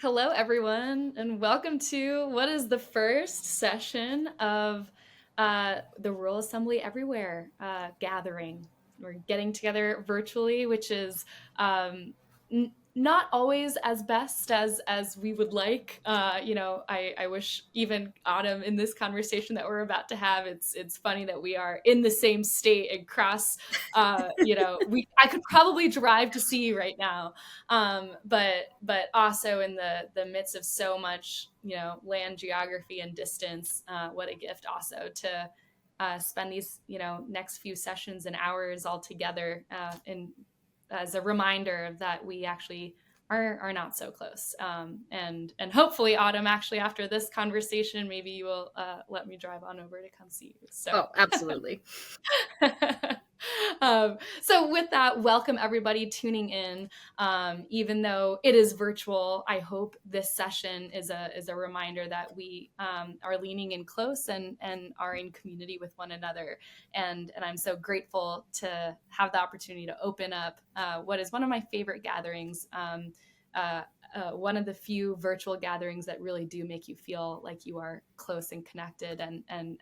Hello, everyone, and welcome to what is the first session of the Rural Assembly Everywhere gathering. We're getting together virtually, which is not always as best as we would like. I wish even Autumn in this conversation that we're about to have. It's funny that we are in the same state and cross. I could probably drive to see you right now, but also in the midst of so much land geography and distance, what a gift also to spend these next few sessions and hours all together in as a reminder that we actually are not so close. And hopefully, Autumn, actually after this conversation, maybe you will let me drive on over to come see you. Oh, absolutely. So with that, welcome everybody tuning in. Even though it is virtual, I hope this session is a reminder that we are leaning in close and are in community with one another. And I'm so grateful to have the opportunity to open up what is one of my favorite gatherings. One of the few virtual gatherings that really do make you feel like you are close and connected and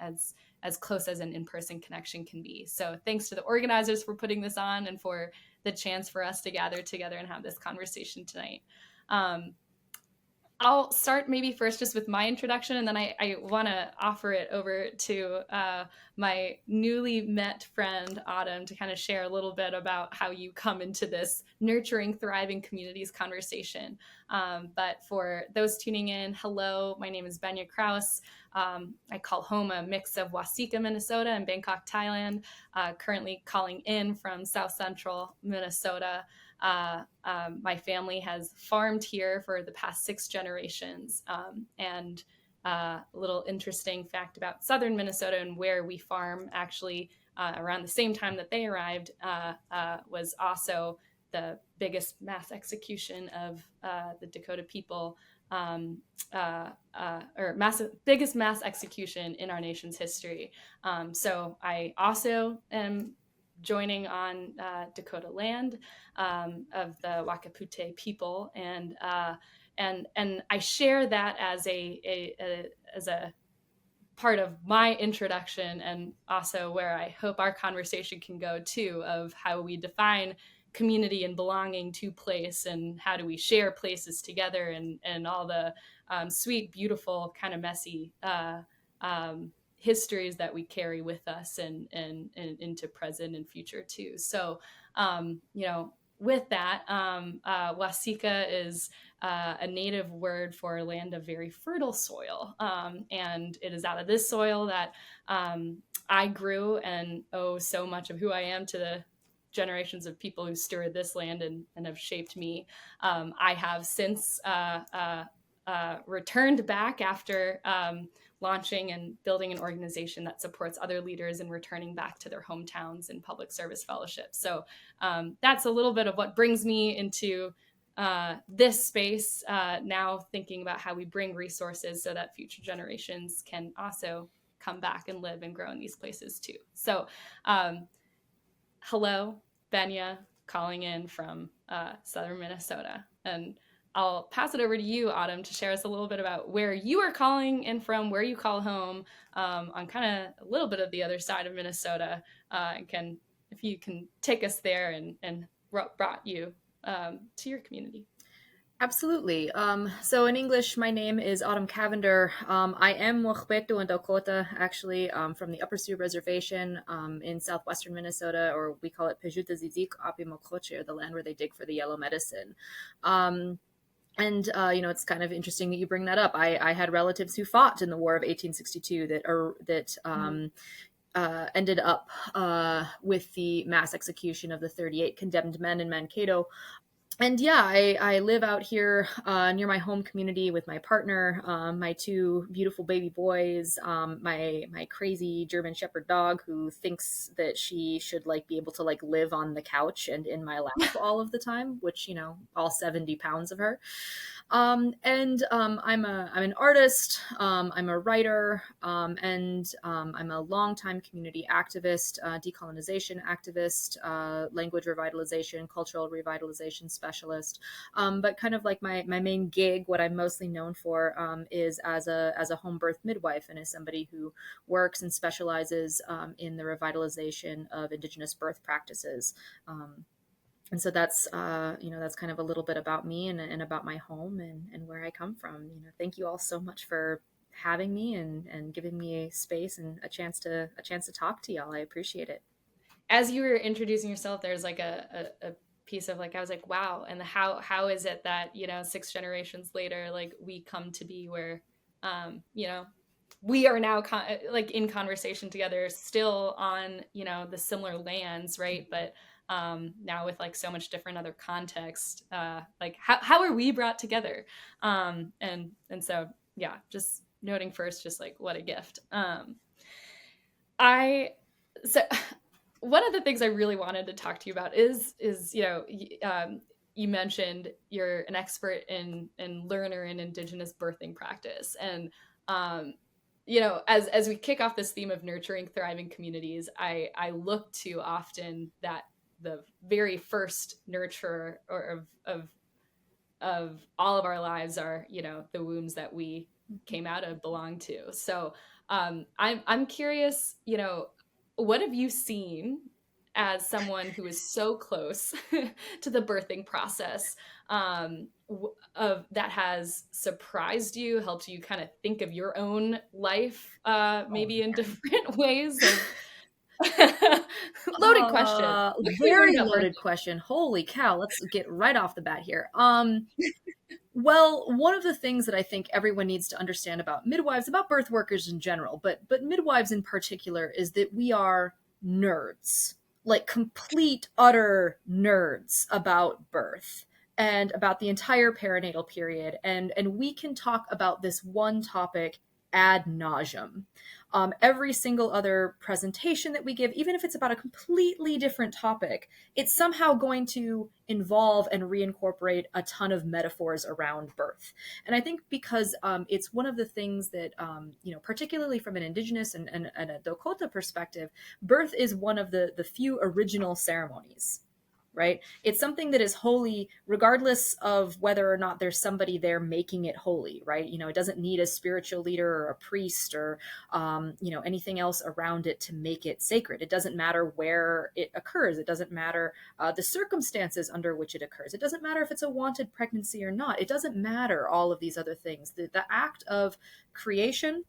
as close as an in-person connection can be. So thanks to the organizers for putting this on and for the chance for us to gather together and have this conversation tonight. I'll start maybe first just with my introduction, and then I want to offer it over to my newly met friend, Autumn, to kind of share a little bit about how you come into this nurturing, thriving communities conversation. But for those tuning in, hello, my name is Benya Kraus. I call home a mix of Wasika, Minnesota and Bangkok, Thailand, currently calling in from South Central Minnesota. My family has farmed here for the past 6 generations. And a little interesting fact about southern Minnesota and where we farm actually around the same time that they arrived was also the biggest mass execution of the Dakota people, biggest mass execution in our nation's history. So I also am joining on Dakota land of the Wahpetunwan people, and I share that as a part of my introduction, and also where I hope our conversation can go too, of how we define community and belonging to place, and how do we share places together, and all the sweet, beautiful, kind of messy histories that we carry with us and into present and future too. So, with that, Wasika is a native word for land of very fertile soil. And it is out of this soil that I grew and owe so much of who I am to the generations of people who steward this land and have shaped me. I have since returned back after launching and building an organization that supports other leaders in returning back to their hometowns and public service fellowships. So that's a little bit of what brings me into this space, now thinking about how we bring resources so that future generations can also come back and live and grow in these places too. So hello, Benya, calling in from southern Minnesota. And I'll pass it over to you, Autumn, to share us a little bit about where you are calling in from, where you call home, on kind of a little bit of the other side of Minnesota, and if you can take us there and what brought you to your community. Absolutely. So in English, my name is Autumn Cavender. I am Wahpetunwan Dakota, actually, from the Upper Sioux Reservation in southwestern Minnesota, or we call it Pejuta Zizik Api Mokoche, or the land where they dig for the yellow medicine. And it's kind of interesting that you bring that up. I had relatives who fought in the War of 1862 that ended up with the mass execution of the 38 condemned men in Mankato. And yeah, I live out here near my home community with my partner, my 2 beautiful baby boys, my crazy German Shepherd dog who thinks that she should be able to live on the couch and in my lap all of the time, which all 70 pounds of her. I'm an artist. I'm a writer, and I'm a longtime community activist, decolonization activist, language revitalization, cultural revitalization, specialist. But kind of like my main gig, what I'm mostly known for is as a home birth midwife, and as somebody who works and specializes in the revitalization of Indigenous birth practices. And so that's that's kind of a little bit about me and about my home and where I come from. Thank you all so much for having me and giving me a space and a chance to talk to y'all. I appreciate it. As you were introducing yourself, there's like a piece of like, I was like, wow. And how is it that, 6 generations later, like we come to be where, we are now like in conversation together, still on, the similar lands, right? But now with like so much different other context, like how are we brought together? And so, yeah, just noting first, just like what a gift. I so one of the things I really wanted to talk to you about is you mentioned you're an expert in learner in Indigenous birthing practice, and as we kick off this theme of nurturing thriving communities, I look to often that the very first nurturer of all of our lives are the wombs that we came out of, belong to. So I'm curious, what have you seen as someone who is so close to the birthing process, of that has surprised you, helped you kind of think of your own life, Oh, maybe in different ways of loaded question. yeah. What can we learn Very about birthing? loaded question. Holy cow. Let's get right off the bat here. Well, one of the things that I think everyone needs to understand about midwives, about birth workers in general, but midwives in particular, is that we are nerds, like complete, utter nerds about birth and about the entire perinatal period. And we can talk about this one topic ad nauseum. Every single other presentation that we give, even if it's about a completely different topic, it's somehow going to involve and reincorporate a ton of metaphors around birth. And I think because it's one of the things that, particularly from an Indigenous and a Dakota perspective, birth is one of the few original ceremonies. Right? It's something that is holy regardless of whether or not there's somebody there making it holy, right? It doesn't need a spiritual leader or a priest or anything else around it to make it sacred. It doesn't matter where it occurs. It doesn't matter the circumstances under which it occurs. It doesn't matter if it's a wanted pregnancy or not. It doesn't matter all of these other things. The act of creation,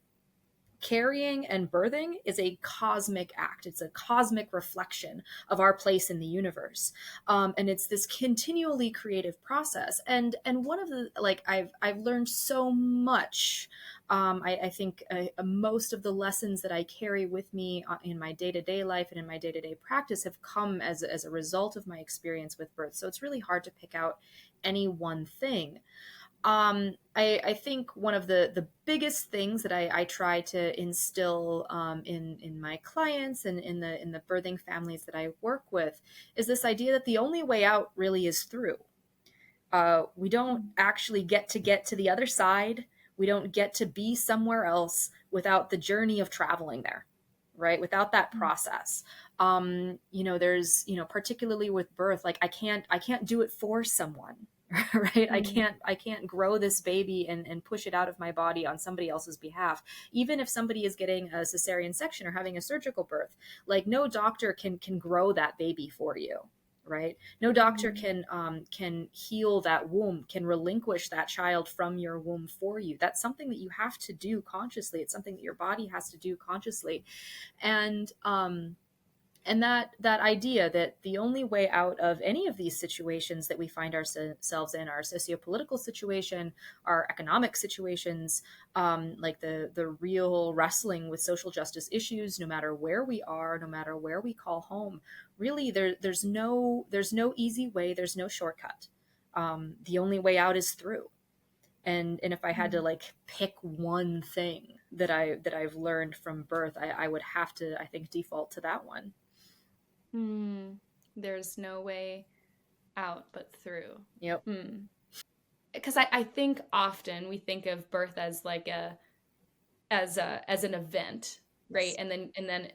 carrying, and birthing is a cosmic act. It's a cosmic reflection of our place in the universe, and it's this continually creative process. And one of the like I've learned so much. I think most of the lessons that I carry with me in my day-to-day life and in my day-to-day practice have come as a result of my experience with birth. So it's really hard to pick out any one thing. I think one of the biggest things that I try to instill in my clients and in the birthing families that I work with is this idea that the only way out really is through. We don't actually get to the other side. We don't get to be somewhere else without the journey of traveling there, right? Without that process. There's, particularly with birth, like I can't do it for someone. Right? I can't grow this baby and push it out of my body on somebody else's behalf. Even if somebody is getting a cesarean section or having a surgical birth, like no doctor can grow that baby for you. Right? No doctor can heal that womb, can relinquish that child from your womb for you. That's something that you have to do consciously. It's something that your body has to do consciously. And that idea that the only way out of any of these situations that we find ourselves in, our sociopolitical situation, our economic situations, like the real wrestling with social justice issues, no matter where we are, no matter where we call home, really there's no easy way, there's no shortcut. The only way out is through. And if I had to like pick one thing that I've learned from birth, I would have to, I think, default to that one. There's no way out but through. Yep. Because I think often we think of birth as like as an event, right? Yes. And then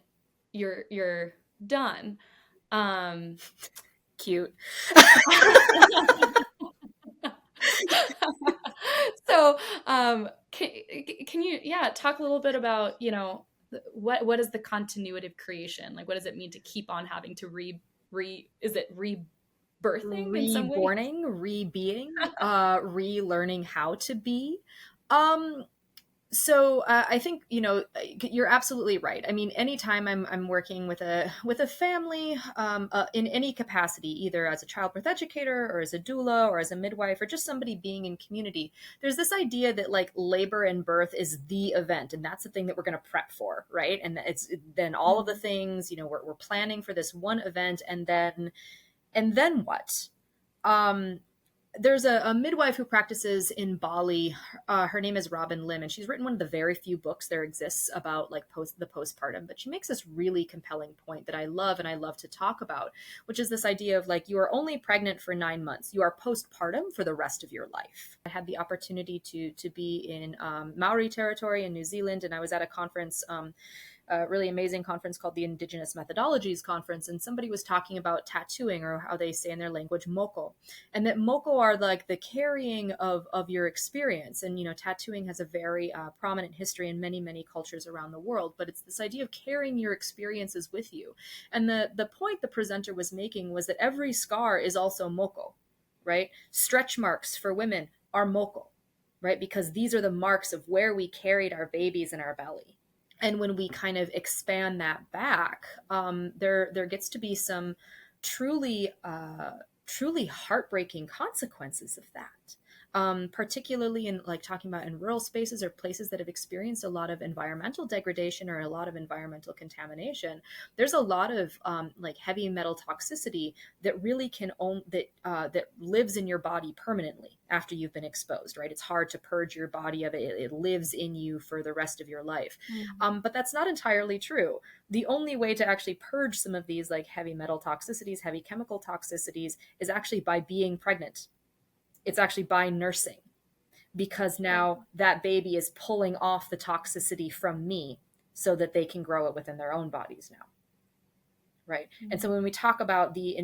you're done. Um Cute. So, can you, yeah, talk a little bit about, what is the continuity of creation? Like, what does it mean to keep on having to is it rebirthing in some way? Reborning, re-being, relearning how to be. Um, I think you're absolutely right. I mean, anytime I'm working with a family in any capacity, either as a child birth educator or as a doula or as a midwife or just somebody being in community, there's this idea that like labor and birth is the event, and that's the thing that we're going to prep for, right? And it's then all of the Mhm. things we're planning for this one event, and then what? Um, there's a midwife who practices in Bali. Her name is Robin Lim, and she's written one of the very few books there exists about like the postpartum. But she makes this really compelling point that I love and I love to talk about, which is this idea of like you are only pregnant for 9 months. You are postpartum for the rest of your life. I had the opportunity to be in Maori territory in New Zealand, and I was at a conference. A really amazing conference called the Indigenous Methodologies Conference, and somebody was talking about tattooing, or how they say in their language, moko, and that moko are like the carrying of your experience. And tattooing has a very prominent history in many cultures around the world, but it's this idea of carrying your experiences with you. And the point the presenter was making was that every scar is also moko, right? Stretch marks for women are moko, right? Because these are the marks of where we carried our babies in our belly. And when we kind of expand that back, there gets to be some truly heartbreaking consequences of that. Particularly in like talking about in rural spaces or places that have experienced a lot of environmental degradation or a lot of environmental contamination, there's a lot of like heavy metal toxicity that really can own that lives in your body permanently after you've been exposed. Right, it's hard to purge your body of it. It lives in you for the rest of your life. Mhm. But that's not entirely true. The only way to actually purge some of these like heavy metal toxicities, heavy chemical toxicities, is actually by being pregnant. It's actually by nursing, because Right. now that baby is pulling off the toxicity from me so that they can grow it within their own bodies now. Right. And so Mhm. when we talk about the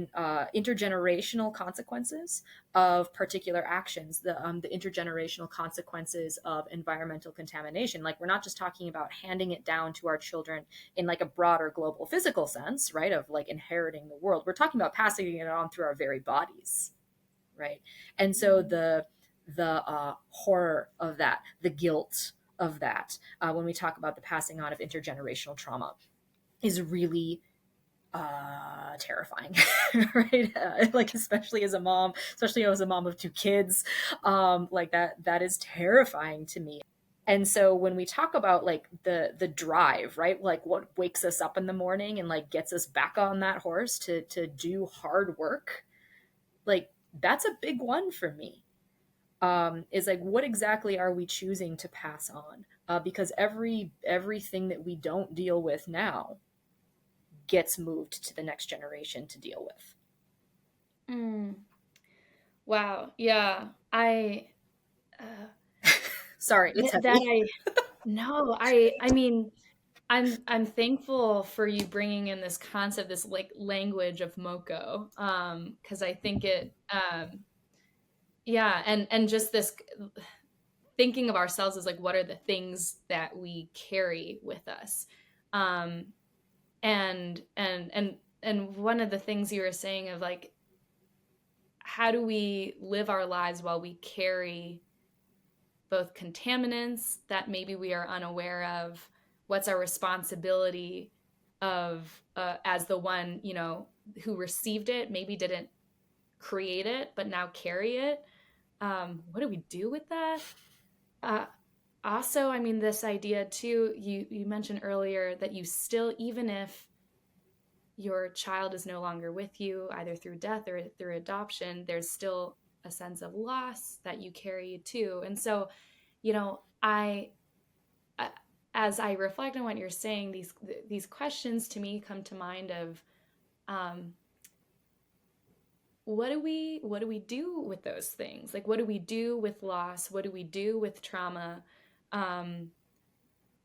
intergenerational consequences of particular actions, the intergenerational consequences of environmental contamination, like we're not just talking about handing it down to our children in like a broader global physical sense, right, of like inheriting the world. We're talking about passing it on through our very bodies, right? And so Mhm. the horror of that, the guilt of that, when we talk about the passing on of intergenerational trauma, is really terrifying, right? Like especially as a mom, especially as a mom of two kids, like that is terrifying to me. And so when we talk about like the drive, right, like what wakes us up in the morning and like gets us back on that horse to do hard work, like that's a big one for me. Is like what exactly are we choosing to pass on? Because everything that we don't deal with now gets moved to the next generation to deal with. Mm. Wow. Yeah. Uh, Sorry, it's that heavy. I no, I mean, I'm thankful for you bringing in this concept, this like language of moko, because I think it, yeah, and just this thinking of ourselves as like what are the things that we carry with us, um, and one of the things you were saying of like how do we live our lives while we carry both contaminants that maybe we are unaware of, what's our responsibility of as the one who received it, maybe didn't create it but now carry it. What do we do with that? uh, Also, I mean, this idea too, you mentioned earlier that you still, even if your child is no longer with you either through death or through adoption, there's still a sense of loss that you carry too. And so I as I reflect on what you're saying, these questions to me come to mind of, um, what do we do with those things? Like, what do we do with loss? What do we do with trauma? Um,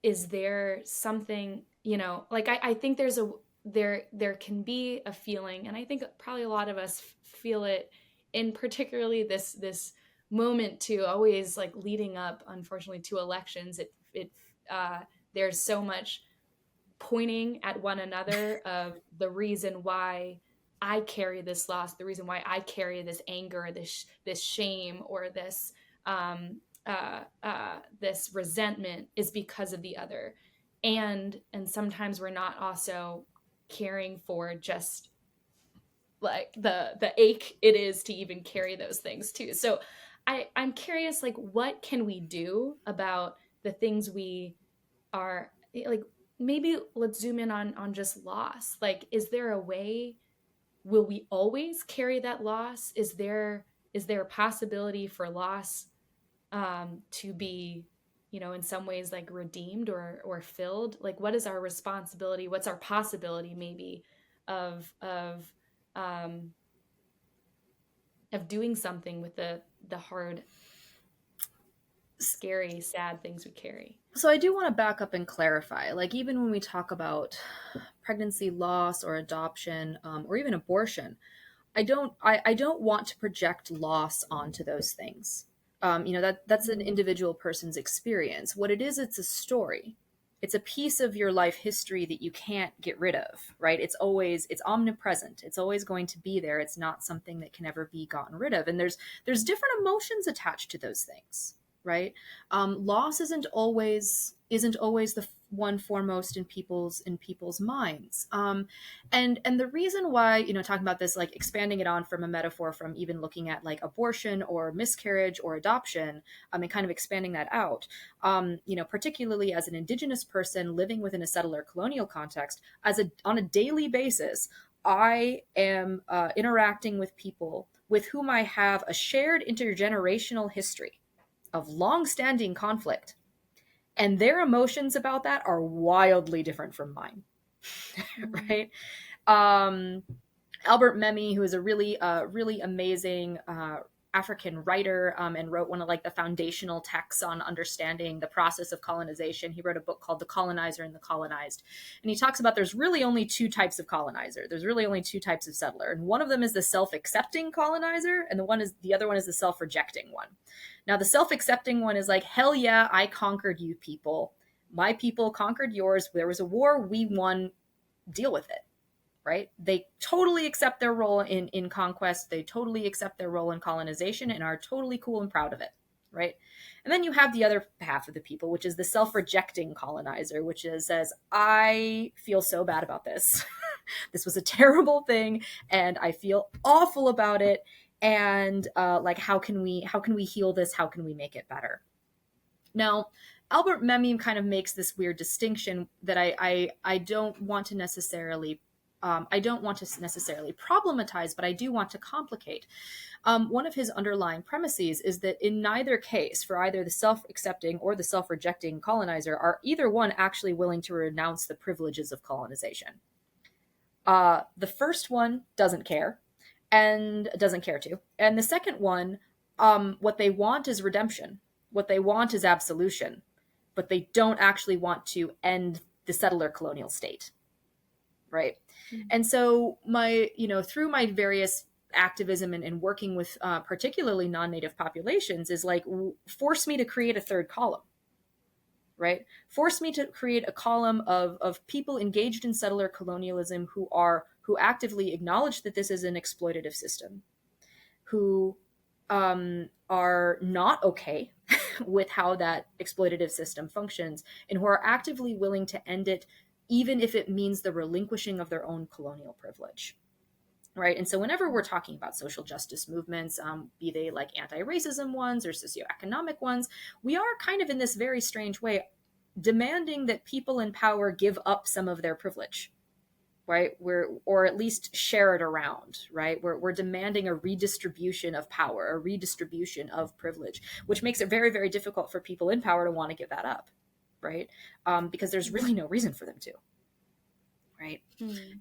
is there something, like I think there's there can be a feeling, and I think probably a lot of us feel it in particularly this moment to always like leading up, unfortunately, to elections. It there's so much pointing at one another of the reason why I carry this loss, the reason why I carry this anger, this shame, or um, this resentment is because of the other, and sometimes we're not also caring for just like the ache it is to even carry those things too. So I'm curious, like, what can we do about the things we are like, maybe let's zoom in on just loss. Like, is there a way, will we always carry that loss? Is there a possibility for loss to be, in some ways like redeemed or filled? Like, what is our responsibility, what's our possibility maybe of um of doing something with the hard, scary, sad things we carry? So I do want to back up and clarify, like even when we talk about pregnancy loss or adoption, or even abortion, I don't want to project loss onto those things. That's an individual person's experience. What it is, it's a story. It's a piece of your life history that you can't get rid of, right? It's omnipresent. It's always going to be there. It's not something that can ever be gotten rid of. And there's different emotions attached to those things, right? Loss isn't always the one foremost in people's minds. And the reason why, talking about this, like expanding it on from a metaphor, from even looking at like abortion or miscarriage or adoption, and kind of expanding that out, particularly as an indigenous person living within a settler colonial context, on a daily basis, I am interacting with people with whom I have a shared intergenerational history of long-standing conflict, and their emotions about that are wildly different from mine. Right? um Albert Memmi, who is a really amazing African writer, and wrote one of like the foundational texts on understanding the process of colonization. He wrote a book called The Colonizer and the Colonized. And he talks about there's really only two types of colonizer. There's really only two types of settler. And one of them is the self-accepting colonizer, and the other one is the self-rejecting one. Now, the self-accepting one is like, hell yeah, I conquered you people. My people conquered yours. There was a war, we won, deal with it. Right? They totally accept their role in conquest. They totally accept their role in colonization and are totally cool and proud of it. Right? And then you have the other half of the people, which is the self-rejecting colonizer, which says, I feel so bad about this. This was a terrible thing, and I feel awful about it. And like, how can we heal this? How can we make it better? Now, Albert Memmi kind of makes this weird distinction that I don't want to necessarily problematize, but I do want to complicate. One of his underlying premises is that in neither case, for either the self-accepting or the self-rejecting colonizer, are either one actually willing to renounce the privileges of colonization. The first one doesn't care and doesn't care to. And the second one, what they want is redemption. What they want is absolution, but they don't actually want to end the settler colonial state. Right. Mm-hmm. And so through my various activism and working with particularly non-native populations is like, force me to create a third column. Right? Force me to create a column of people engaged in settler colonialism who actively acknowledge that this is an exploitative system, who are not okay with how that exploitative system functions, and who are actively willing to end it, even if it means the relinquishing of their own colonial privilege. Right. And so whenever we're talking about social justice movements, be they like anti-racism ones or socioeconomic ones, we are kind of in this very strange way demanding that people in power give up some of their privilege. Right. Or at least share it around. Right. We're demanding a redistribution of power, a redistribution of privilege, which makes it very, very difficult for people in power to want to give that up. Right. Because there's really no reason for them to. Right.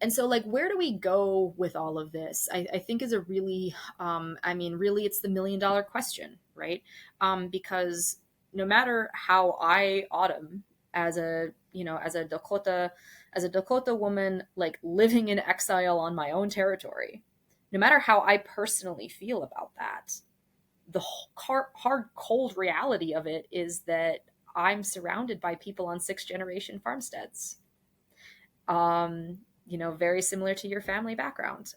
And so, like, where do we go with all of this? I think is a really, really, it's the $1 million question, right? Because no matter how Autumn, as a Dakota as a Dakota woman, like living in exile on my own territory, no matter how I personally feel about that, the hard, cold reality of it is that I'm surrounded by people on sixth generation farmsteads. Um, very similar to your family background.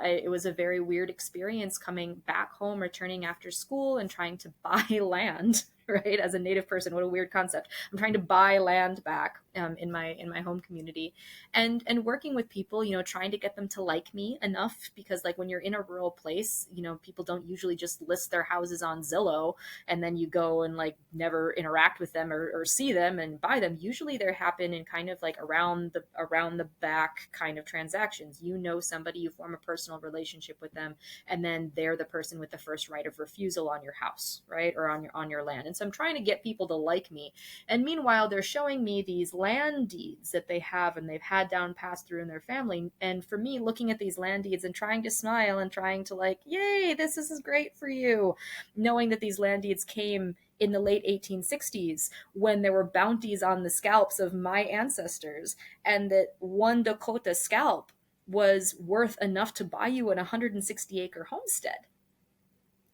It was a very weird experience coming back home, returning after school, and trying to buy land. Right, as a Native person, what a weird concept. I'm trying to buy land back in my home community, and working with people, trying to get them to like me enough, because like when you're in a rural place, people don't usually just list their houses on Zillow and then you go and like never interact with them or see them and buy them. Usually they happen in kind of like around the back kind of transactions. Somebody, you form a personal relationship with them, and then they're the person with the first right of refusal on your house, right, or on your land. And so I'm trying to get people to like me, and meanwhile they're showing me these land deeds that they have and they've had down passed through in their family. And for me, looking at these land deeds and trying to smile and trying to like, yay, this is great for you, knowing that these land deeds came in the late 1860s when there were bounties on the scalps of my ancestors, and that one Dakota scalp was worth enough to buy you an 160-acre homestead.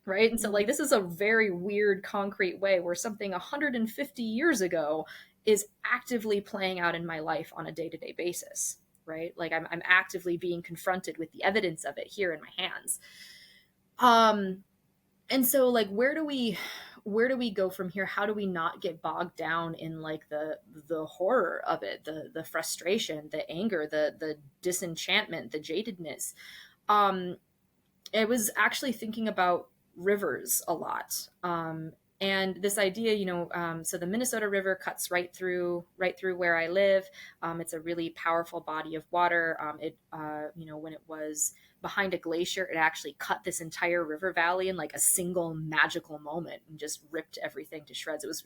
Right. And so, like, this is a very weird, concrete way where something 150 years ago is actively playing out in my life on a day to day basis. Right. Like, I'm actively being confronted with the evidence of it here in my hands. And so like where do we go from here? How do we not get bogged down in like the horror of it, the frustration, the anger, the disenchantment, the jadedness? um I was actually thinking about rivers a lot. And this idea, so the Minnesota River cuts right through where I live. It's a really powerful body of water. When it was behind a glacier, it actually cut this entire river valley in like a single magical moment and just ripped everything to shreds. It was,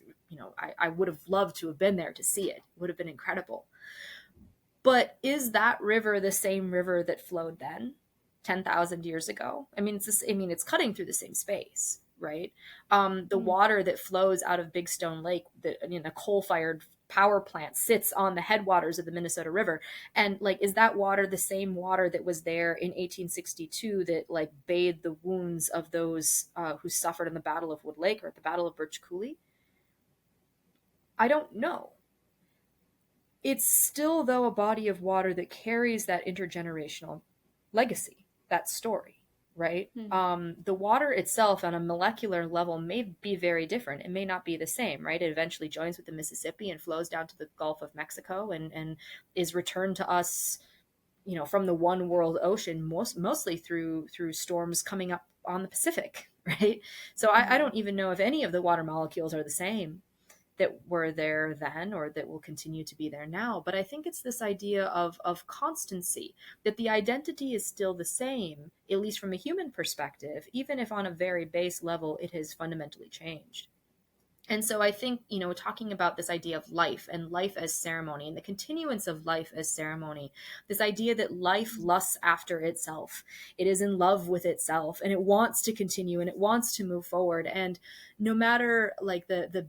I would have loved to have been there to see it. It would have been incredible. But is that river the same river that flowed then, 10,000 years ago? I mean, it's cutting through the same space, right? The water that flows out of Big Stone Lake, a coal-fired power plant, sits on the headwaters of the Minnesota River. And like, is that water the same water that was there in 1862 that like bathed the wounds of those who suffered in the Battle of Wood Lake or at the Battle of Birch Coulee? I don't know. It's still, though, a body of water that carries that intergenerational legacy, that story, right? The water itself on a molecular level may be very different. It may not be the same, right? It eventually joins with the Mississippi and flows down to the Gulf of Mexico and is returned to us, from the one world ocean, mostly through storms coming up on the Pacific, right? So I don't even know if any of the water molecules are the same that were there then or that will continue to be there now. But I think it's this idea of constancy, that the identity is still the same, at least from a human perspective, even if on a very base level it has fundamentally changed. And so I think, talking about this idea of life and life as ceremony and the continuance of life as ceremony, this idea that life lusts after itself, it is in love with itself, and it wants to continue and it wants to move forward. And no matter like the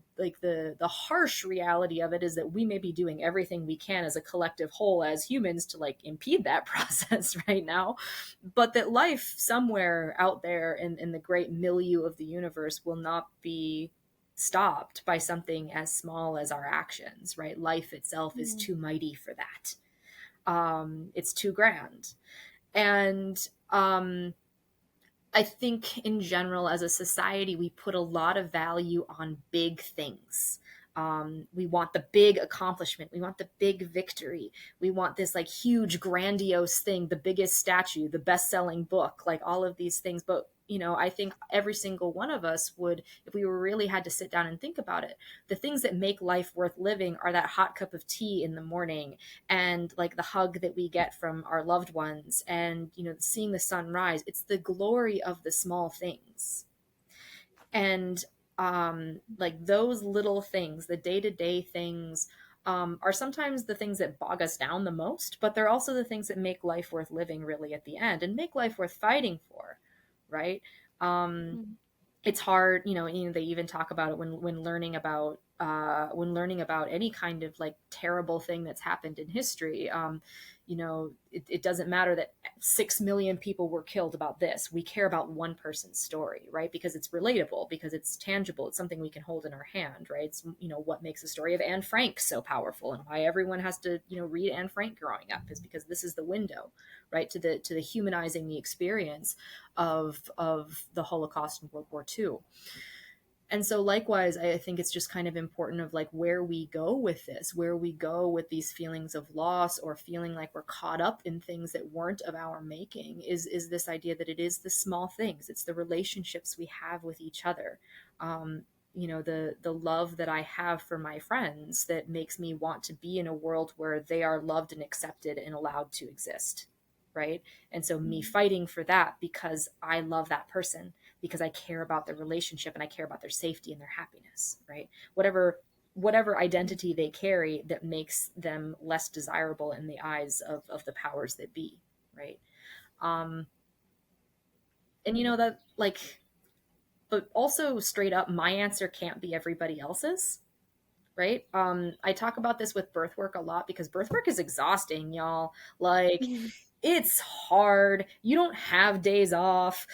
harsh reality of it is that we may be doing everything we can as a collective whole as humans to like impede that process right now, but that life somewhere out there in the great milieu of the universe will not be stopped by something as small as our actions, right? Life itself is too mighty for that. It's too grand. And I think in general, as a society, we put a lot of value on big things. We want the big accomplishment. We want the big victory. We want this like huge, grandiose thing, the biggest statue, the best-selling book, like all of these things. But I think every single one of us would, if we really had to sit down and think about it, the things that make life worth living are that hot cup of tea in the morning, and like the hug that we get from our loved ones, and seeing the sun rise. It's the glory of the small things. And like those little things, the day-to-day things, are sometimes the things that bog us down the most, but they're also the things that make life worth living really at the end, and make life worth fighting for, right? It's hard, they even talk about it when learning about when learning about any kind of like terrible thing that's happened in history. It doesn't matter that 6 million people were killed about this. We care about one person's story, right? Because it's relatable, because it's tangible, it's something we can hold in our hand, right? It's what makes the story of Anne Frank so powerful, and why everyone has to read Anne Frank growing up, is because this is the window, right, to the humanizing the experience of the Holocaust and World War II. And so likewise, I think it's just kind of important of like where we go with this, where we go with these feelings of loss, or feeling like we're caught up in things that weren't of our making, is this idea that it is the small things, it's the relationships we have with each other. The love that I have for my friends that makes me want to be in a world where they are loved and accepted and allowed to exist, right? And so me fighting for that because I love that person, because I care about their relationship and I care about their safety and their happiness, right? Whatever identity they carry that makes them less desirable in the eyes of the powers that be, right? um and that, like, but also straight up, my answer can't be everybody else's, right? I talk about this with birth work a lot, because birth work is exhausting, y'all. Like, it's hard. You don't have days off.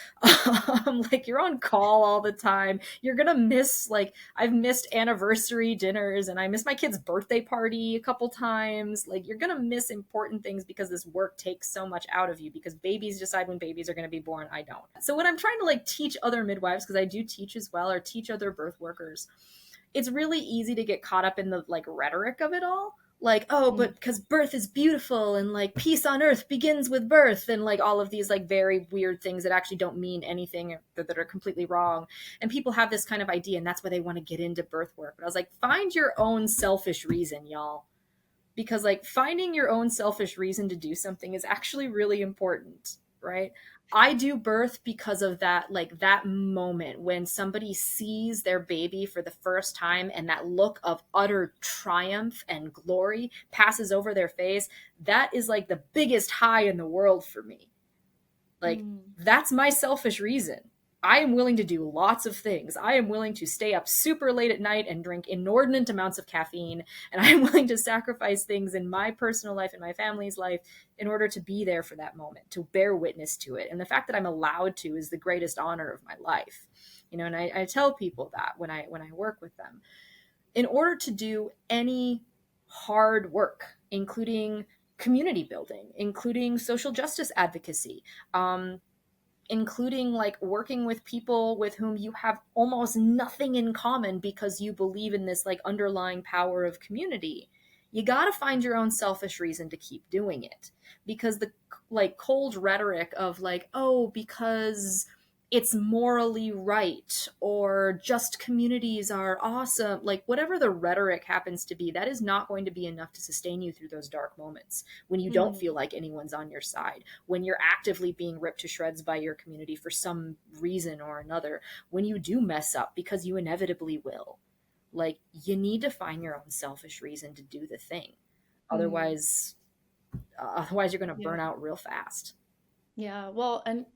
Like, you're on call all the time. You're gonna miss, like, I've missed anniversary dinners, and I missed my kid's birthday party a couple times. Like, you're gonna miss important things because this work takes so much out of you, because babies decide when babies are gonna be born. I don't. So when I'm trying to like teach other midwives, because I do teach as well, or teach other birth workers, it's really easy to get caught up in the like rhetoric of it all, like, oh, but because birth is beautiful, and like peace on earth begins with birth, and like all of these like very weird things that actually don't mean anything, that are completely wrong. And people have this kind of idea, and that's why they want to get into birth work. But I was like, find your own selfish reason, y'all, because like finding your own selfish reason to do something is actually really important, right? I do birth because of that, like that moment when somebody sees their baby for the first time, and that look of utter triumph and glory passes over their face. That is like the biggest high in the world for me. Like, that's my selfish reason. I am willing to do lots of things. I am willing to stay up super late at night and drink inordinate amounts of caffeine. And I am willing to sacrifice things in my personal life and my family's life in order to be there for that moment, to bear witness to it. And the fact that I'm allowed to is the greatest honor of my life. And I tell people that when I work with them. In order to do any hard work, including community building, including social justice advocacy, including like working with people with whom you have almost nothing in common because you believe in this like underlying power of community, you got to find your own selfish reason to keep doing it. Because the like cold rhetoric of like, oh, because it's morally right, or just communities are awesome, like whatever the rhetoric happens to be, that is not going to be enough to sustain you through those dark moments when you don't feel like anyone's on your side, when you're actively being ripped to shreds by your community for some reason or another, when you do mess up, because you inevitably will. Like, you need to find your own selfish reason to do the thing. Otherwise you're going to burn out real fast. Yeah. Well, and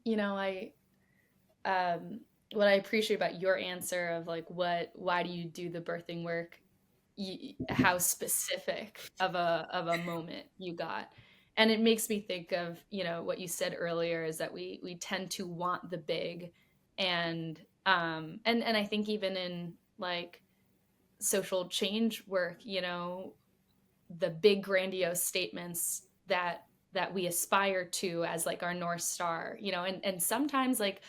um, what I appreciate about your answer of like, why do you do the birthing work? How specific of a moment you got. And it makes me think of, what you said earlier, is that we tend to want the big. And I think even in like social change work, the big grandiose statements that we aspire to as like our North Star, and sometimes like,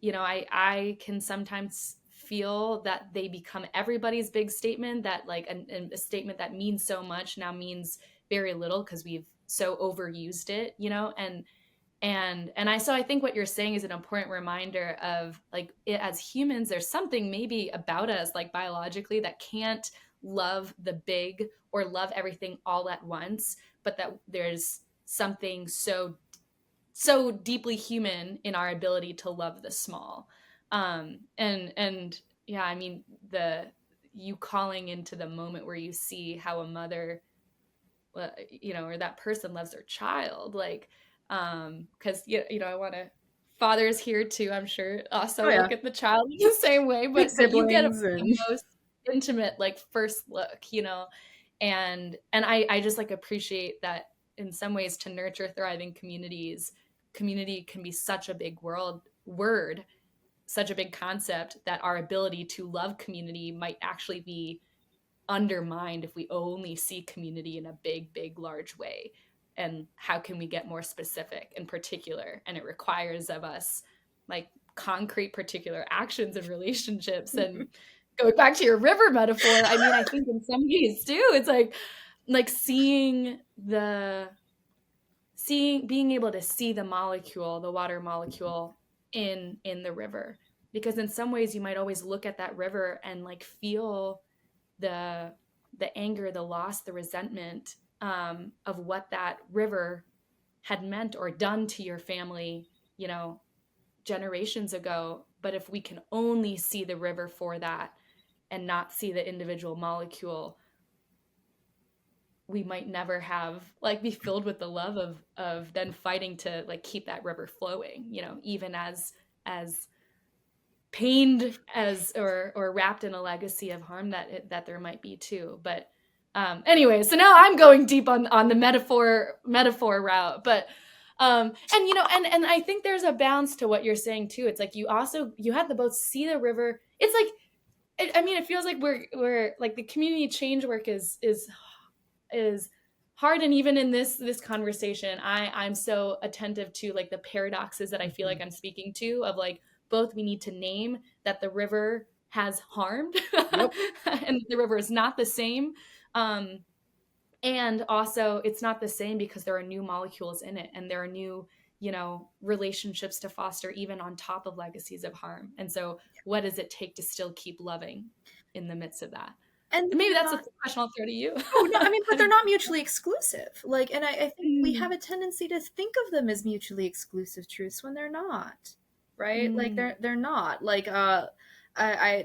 I can sometimes feel that they become everybody's big statement, that like a statement that means so much now means very little because we've so overused it, and I think what you're saying is an important reminder of like, as humans, there's something maybe about us, like biologically, that can't love the big or love everything all at once, but that there's something so deeply human in our ability to love the small. And yeah, I mean, the you calling into the moment where you see how a mother, or that person loves their child, like, because I want to, fathers here too, I'm sure, Oh also yeah, look at the child in the same way, big but you get siblings and most. intimate like first look, you know. And I just like appreciate that in some ways to nurture thriving communities, community can be such a big word, such a big concept, that our ability to love community might actually be undermined if we only see community in a big large way. And how can we get more specific and particular? And it requires of us like concrete particular actions and relationships. And going back to your river metaphor, I mean, I think in some ways too, it's like being able to see the molecule, the water molecule in the river. Because in some ways you might always look at that river and like feel the anger, the loss, the resentment, of what that river had meant or done to your family, you know, generations ago. But if we can only see the river for that and not see the individual molecule, we might never have like be filled with the love of then fighting to like keep that river flowing, you know, even as pained as or wrapped in a legacy of harm that there might be too. But anyway, so now I'm going deep on the metaphor route. But and you know, and I think there's a balance to what you're saying too. It's like you have to both see the river. It's like I mean, it feels like we're like the community change work is hard. And even in this conversation, I'm so attentive to like the paradoxes that I feel like I'm speaking to, of like both we need to name that the river has harmed Yep. and the river is not the same, and also it's not the same because there are new molecules in it and there are new, you know, relationships to foster even on top of legacies of harm. And so what does it take to still keep loving in the midst of that? And And maybe that's a not, question I'll throw to you. oh no, I mean, but they're not mutually exclusive. Like, and I think we Mm, have a tendency to think of them as mutually exclusive truths when they're not, right? Like mm, they're not. Like I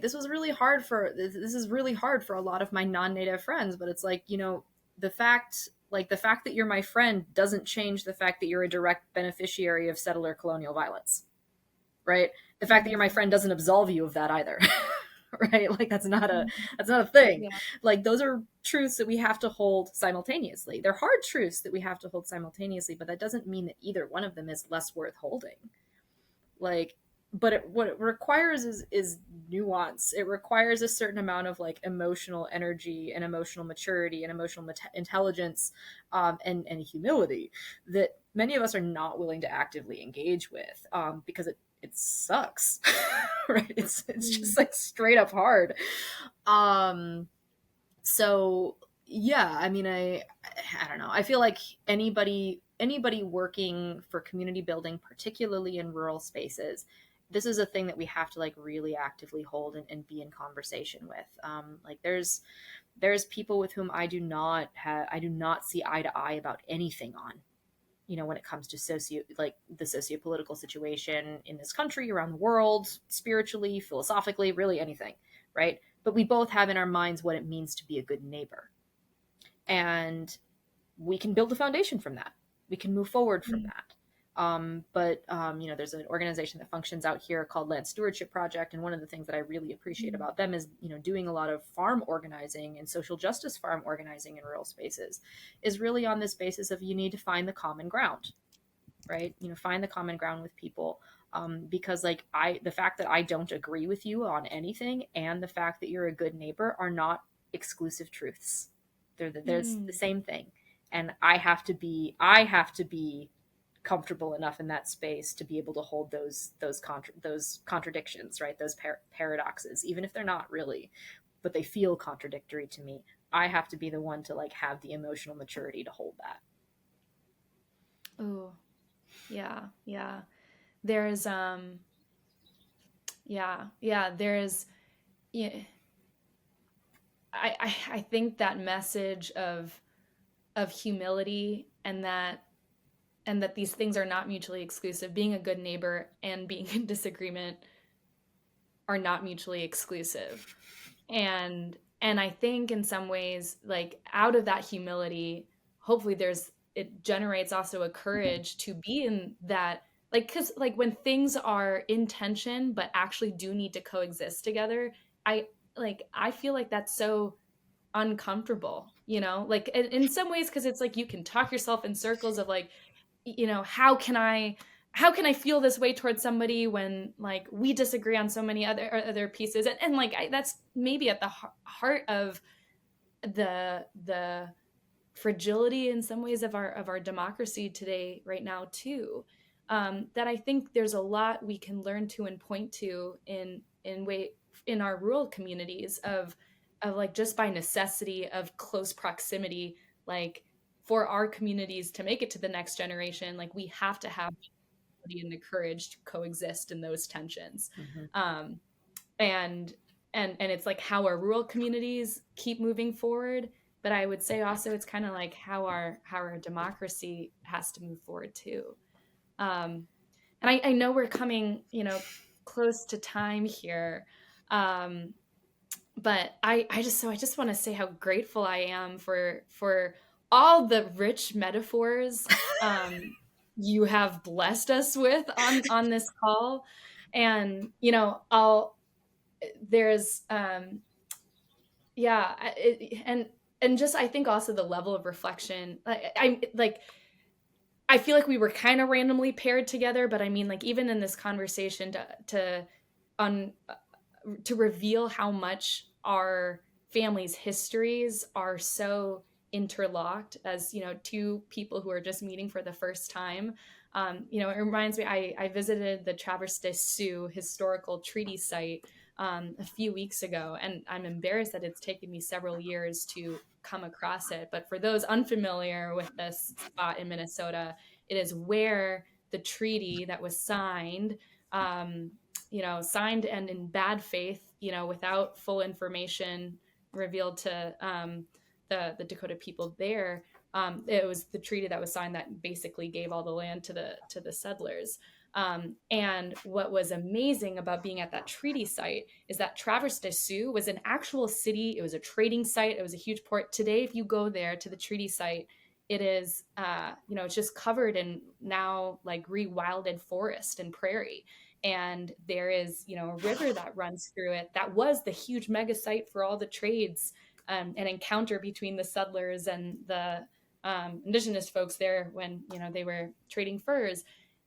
this was really hard for this is really hard for a lot of my non-native friends, but it's like, you know, the fact that you're my friend doesn't change the fact that you're a direct beneficiary of settler colonial violence, right? The fact that you're my friend doesn't absolve you of that either. Right? Like mm, that's not a thing. yeah. Like those are truths that we have to hold simultaneously. They're hard truths that we have to hold simultaneously, but that doesn't mean that either one of them is less worth holding. Like, but what it requires is nuance. It requires a certain amount of like emotional energy and emotional maturity and emotional intelligence, and humility that many of us are not willing to actively engage with, because it sucks. Right? It's Mm, just like straight up hard. um so yeah, I mean, I don't know, I feel like anybody working for community building, particularly in rural spaces, this is a thing that we have to like really actively hold and be in conversation with. Like there's people with whom I do not see eye to eye about anything on, you know, when it comes to the socio-political situation in this country, around the world, spiritually, philosophically, really anything, right? But we both have in our minds what it means to be a good neighbor, and we can build a foundation from that. We can move forward from mm, that. You know, there's an organization that functions out here called Land Stewardship Project, and one of the things that I really appreciate mm, about them is, you know, doing a lot of farm organizing and social justice farm organizing in rural spaces, is really on this basis of you need to find the common ground, right? You know, find the common ground with people. Because like the fact that I don't agree with you on anything and the fact that you're a good neighbor are not exclusive truths. There's the mm. same thing, and I have to be comfortable enough in that space to be able to hold those contradictions, right? Those paradoxes, even if they're not really, but they feel contradictory to me. I have to be the one to like have the emotional maturity to hold that. Oh, yeah, yeah. There's yeah, there's yeah, I think that message of humility, and that these things are not mutually exclusive. Being a good neighbor and being in disagreement are not mutually exclusive. And I think in some ways, like out of that humility, hopefully it generates also a courage to be in that, like, because like when things are in tension but actually do need to coexist together, I like I feel like that's so uncomfortable, you know, like in some ways, because it's like you can talk yourself in circles of like, you know, how can I feel this way towards somebody when like we disagree on so many other pieces, and like that's maybe at the heart of the fragility in some ways of our democracy today right now too. That I think there's a lot we can learn to and point to in our rural communities of like just by necessity of close proximity, like for our communities to make it to the next generation, like we have to have the ability and the courage to coexist in those tensions. Mm-hmm. um, and and it's like how our rural communities keep moving forward, but I would say also it's kind of like how our democracy has to move forward too. And I know we're coming, you know, close to time here. um, but I just want to say how grateful I am for all the rich metaphors you have blessed us with on this call. And you know, I'll there's yeah and just I think also the level of reflection, I feel like we were kind of randomly paired together, but I mean, like, even in this conversation on to reveal how much our families' histories are so interlocked as, you know, two people who are just meeting for the first time. You know, it reminds me, I visited the Traverse des Sioux historical treaty site a few weeks ago, and I'm embarrassed that it's taken me several years to come across it. But for those unfamiliar with this spot in Minnesota, it is where the treaty that was signed, you know, signed and in bad faith, you know, without full information revealed to the Dakota people there. It was the treaty that was signed that basically gave all the land to the settlers. And what was amazing about being at that treaty site is that Traverse des Sioux was an actual city. It was a trading site. It was a huge port. Today, if you go there to the treaty site, it is, you know, it's just covered in now like rewilded forest and prairie. And there is, you know, a river that runs through it that was the huge mega site for all the trades, and encounter between the settlers and the indigenous folks there when, you know, they were trading furs.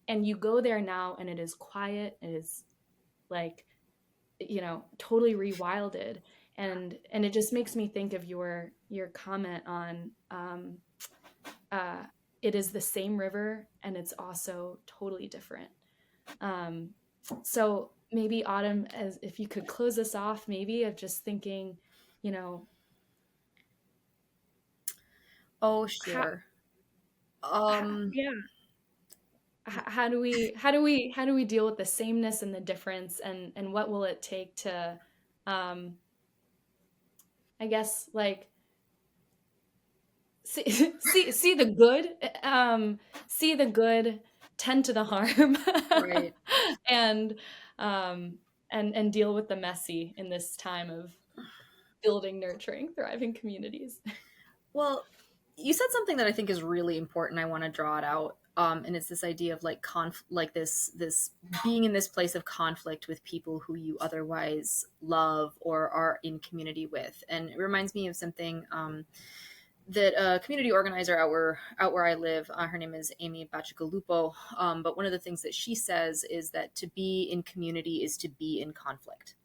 And you go there now and it is quiet. It is like, you know, totally rewilded. And it just makes me think of your comment on uh, it is the same river and it's also totally different. Um, so maybe Autumn, as if you could close us off, maybe of just thinking, you know, Oh, how, sure. Um, yeah, how do we deal with the sameness and the difference, and what will it take to, um, I guess, like see the good, see the good, tend to the harm, right. and um, and deal with the messy in this time of building, nurturing, thriving communities. Well, you said something that I think is really important. I want to draw it out. And it's this idea of like like this being in this place of conflict with people who you otherwise love or are in community with. And it reminds me of something that a community organizer out where I live. Her name is Amy Bacigalupo. But one of the things that she says is that to be in community is to be in conflict.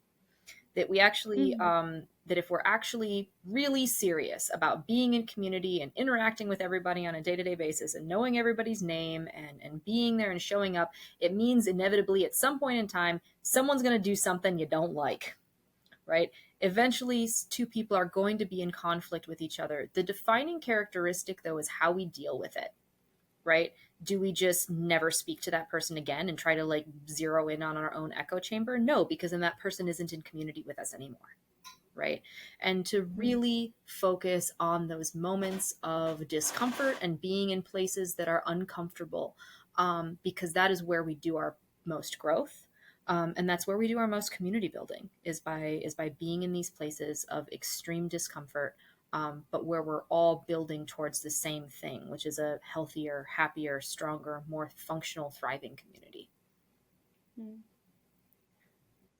That we actually Mm, that if we're actually really serious about being in community and interacting with everybody on a day-to-day basis and knowing everybody's name and being there and showing up, it means inevitably at some point in time someone's going to do something you don't like, right? Eventually two people are going to be in conflict with each other. The defining characteristic though is how we deal with it, right? Do we just never speak to that person again and try to like zero in on our own echo chamber? No, because then that person isn't in community with us anymore, right? And to mm, really focus on those moments of discomfort and being in places that are uncomfortable, because that is where we do our most growth. And that's where we do our most community building is by being in these places of extreme discomfort, but where we're all building towards the same thing, which is a healthier, happier, stronger, more functional, thriving community. mm.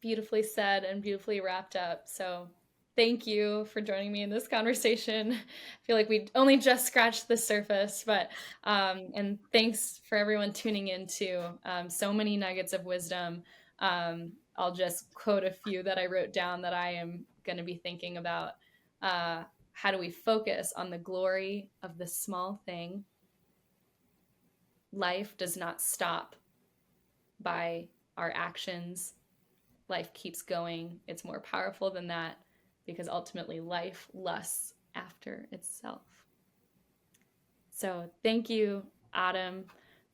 beautifully said and beautifully wrapped up. So thank you for joining me in this conversation. I feel like we only just scratched the surface, but and thanks for everyone tuning in too. So many nuggets of wisdom. I'll just quote a few that I wrote down that I am going to be thinking about. How do we focus on the glory of the small thing? Life does not stop by our actions. Life keeps going. It's more powerful than that because ultimately life lusts after itself. So thank you, Autumn,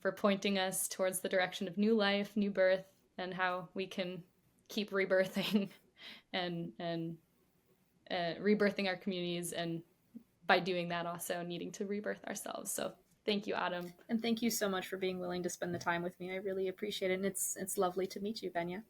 for pointing us towards the direction of new life, new birth, and how we can keep rebirthing and rebirthing our communities, and by doing that also needing to rebirth ourselves. So thank you, Autumn. And thank you so much for being willing to spend the time with me. I really appreciate it. And it's lovely to meet you, Benya.